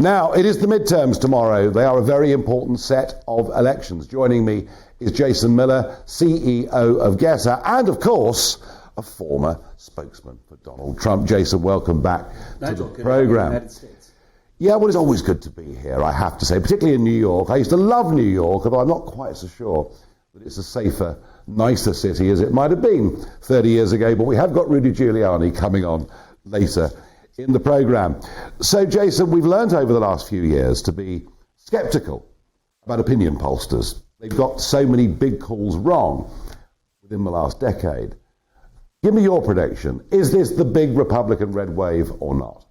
Now, it is the midterms tomorrow. They are a very important set of elections. Joining me is Jason Miller, CEO of GESA, and of course, a former spokesman for Donald Trump. Jason, welcome back to the program. United States. Yeah, well, it's always good to be here, I have to say, particularly in New York. I used to love New York, although I'm not quite so sure that it's a safer, nicer city as it might have been 30 years ago. But we have got Rudy Giuliani coming on later in the program. So, Jason, we've learned over the last few years to be skeptical about opinion pollsters. They've got so many big calls wrong within the last decade. Give me your prediction. Is this the big Republican red wave or not?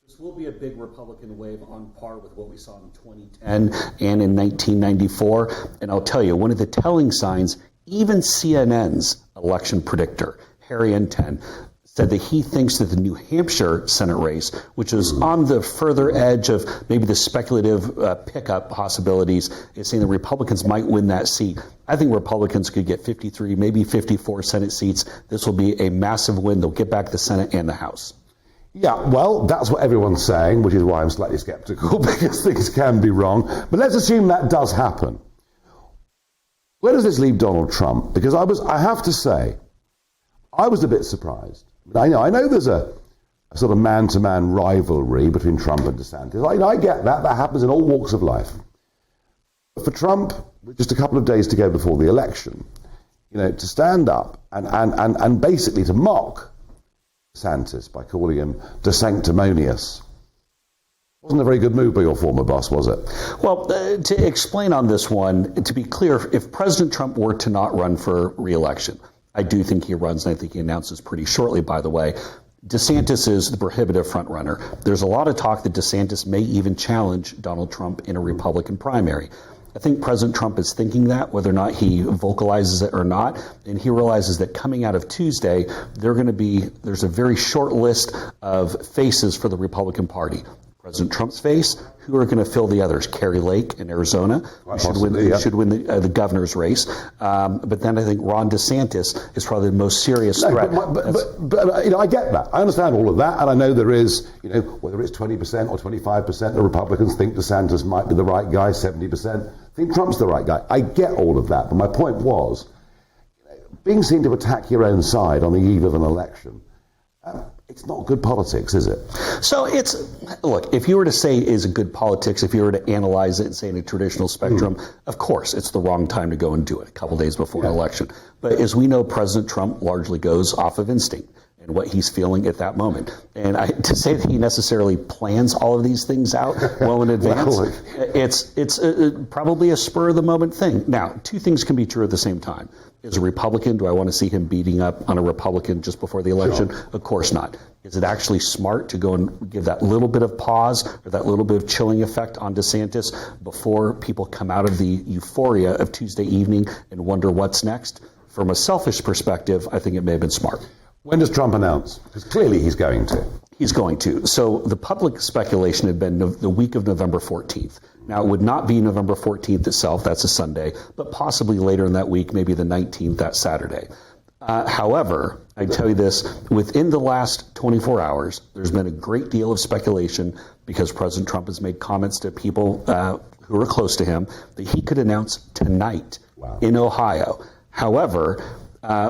This will be a big Republican wave on par with what we saw in 2010 and in 1994. And I'll tell you, one of the telling signs, even CNN's election predictor, Harry N10, said that he thinks that the New Hampshire Senate race, which is on the further edge of maybe the speculative pickup possibilities, is saying the Republicans might win that seat. I think Republicans could get 53, maybe 54 Senate seats. This will be a massive win. They'll get back the Senate and the House. Yeah, well, that's what everyone's saying, which is why I'm slightly skeptical, because things can be wrong. But let's assume that does happen. Where does this leave Donald Trump? Because I have to say, I was a bit surprised. I know there's a sort of man-to-man rivalry between Trump and DeSantis. I get that. That happens in all walks of life. But for Trump, with just a couple of days to go before the election, to stand up and basically to mock DeSantis by calling him DeSanctimonious wasn't a very good move by your former boss, was it? Well, to explain on this one, to be clear, if President Trump were to not run for re-election, I do think he runs, and I think he announces pretty shortly, by the way. DeSantis is the prohibitive front runner. There's a lot of talk that DeSantis may even challenge Donald Trump in a Republican primary. I think President Trump is thinking that, whether or not he vocalizes it or not, and he realizes that coming out of Tuesday, there's a very short list of faces for the Republican Party. President Trump's face, who are going to fill the others? Carrie Lake in Arizona, who should win the governor's race. But then I think Ron DeSantis is probably the most serious threat. But I get that. I understand all of that. And I know there is, whether it's 20% or 25%, the Republicans think DeSantis might be the right guy, 70% think Trump's the right guy. I get all of that. But my point was, being seen to attack your own side on the eve of an election, it's not good politics, is it? So look, if you were to say is it good politics, if you were to analyze it and say in a traditional spectrum, of course, it's the wrong time to go and do it a couple days before an election. But as we know, President Trump largely goes off of instinct and what he's feeling at that moment. And to say that he necessarily plans all of these things out well in advance, it's probably a spur of the moment thing. Now, two things can be true at the same time. As a Republican, do I want to see him beating up on a Republican just before the election? Sure. Of course not. Is it actually smart to go and give that little bit of pause or that little bit of chilling effect on DeSantis before people come out of the euphoria of Tuesday evening and wonder what's next? From a selfish perspective, I think it may have been smart. When does Trump announce? Because clearly he's going to. He's going to. So the public speculation had been the week of November 14th. Now, it would not be November 14th itself, that's a Sunday, but possibly later in that week, maybe the 19th, that Saturday. However, I tell you this, within the last 24 hours, there's been a great deal of speculation because President Trump has made comments to people who are close to him that he could announce tonight in Ohio. However,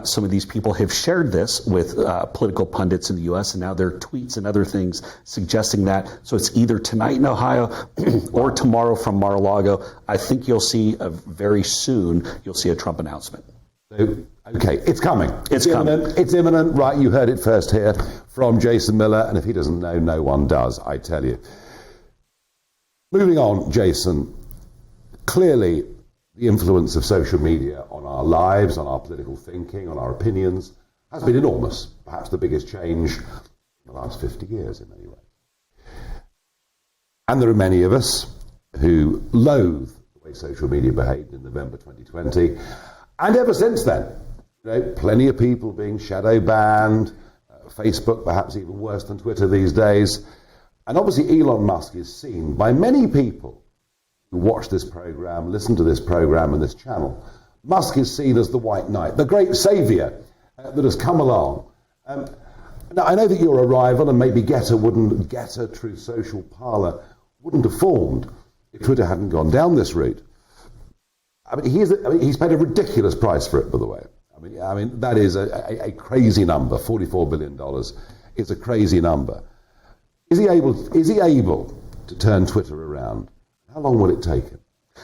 some of these people have shared this with political pundits in the U.S., and now there are tweets and other things suggesting that. So it's either tonight in Ohio or tomorrow from Mar-a-Lago. I think you'll see very soon, you'll see a Trump announcement. Okay, it's coming. It's coming. It's imminent. Right, you heard it first here from Jason Miller, and if he doesn't know, no one does, I tell you. Moving on, Jason, clearly the influence of social media on our lives, on our political thinking, on our opinions, has been enormous. Perhaps the biggest change in the last 50 years in many ways. And there are many of us who loathe the way social media behaved in November 2020. And ever since then, plenty of people being shadow banned, Facebook perhaps even worse than Twitter these days. And obviously Elon Musk is seen by many people who watch this program, listen to this program and this channel. Musk is seen as the white knight, the great savior that has come along. Now, I know that you're a rival and maybe GESA wouldn't, GESA, True Social, Parler, wouldn't have formed if Twitter hadn't gone down this route. I mean, he's paid a ridiculous price for it, by the way. I mean that is a crazy number. $44 billion is a crazy number. Is he able to turn Twitter around? How long will it take him?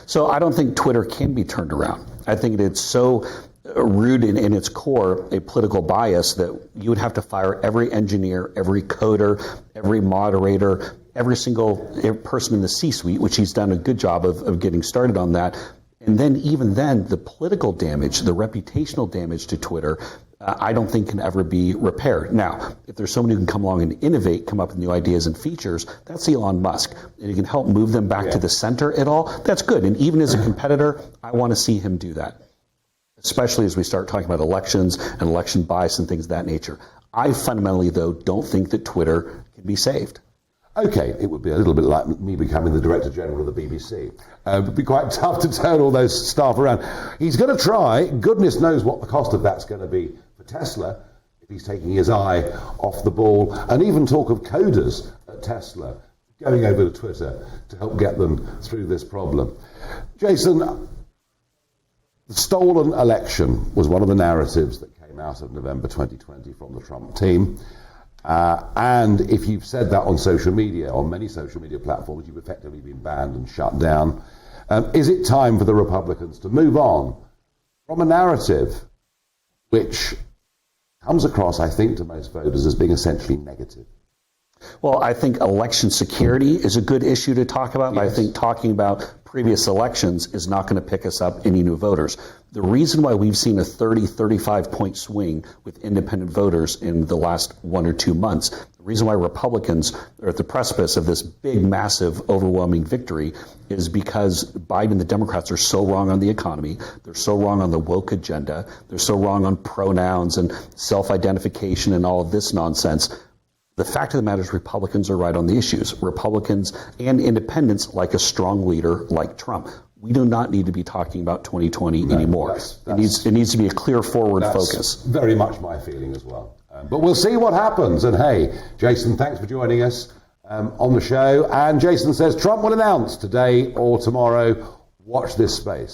So I don't think Twitter can be turned around. I think it's so rooted in its core a political bias that you would have to fire every engineer, every coder, every moderator, every single person in the C-suite, which he's done a good job of getting started on that. And then even then, the political damage, the reputational damage to Twitter, I don't think can ever be repaired. Now, if there's somebody who can come along and innovate, come up with new ideas and features, that's Elon Musk. And he can help move them back to the center at all, that's good. And even as a competitor, I want to see him do that, especially as we start talking about elections and election bias and things of that nature. I fundamentally, though, don't think that Twitter can be saved. Okay, it would be a little bit like me becoming the Director General of the BBC. It would be quite tough to turn all those staff around. He's going to try. Goodness knows what the cost of that's going to be for Tesla, if he's taking his eye off the ball. And even talk of coders at Tesla going over to Twitter to help get them through this problem. Jason, the stolen election was one of the narratives that came out of November 2020 from the Trump team. And if you've said that on social media, on many social media platforms, you've effectively been banned and shut down. Is it time for the Republicans to move on from a narrative which comes across, I think, to most voters as being essentially negative? Well, I think election security is a good issue to talk about, but I think talking about previous elections is not going to pick us up any new voters. The reason why we've seen a 30, 35 point swing with independent voters in the last 1 or 2 months, the reason why Republicans are at the precipice of this big, massive, overwhelming victory is because Biden and the Democrats are so wrong on the economy. They're so wrong on the woke agenda. They're so wrong on pronouns and self-identification and all of this nonsense. The fact of the matter is Republicans are right on the issues. Republicans and independents like a strong leader like Trump. We do not need to be talking about 2020 anymore. It needs to be a clear forward focus. Very much my feeling as well. But we'll see what happens. And hey, Jason, thanks for joining us on the show. And Jason says Trump will announce today or tomorrow. Watch this space.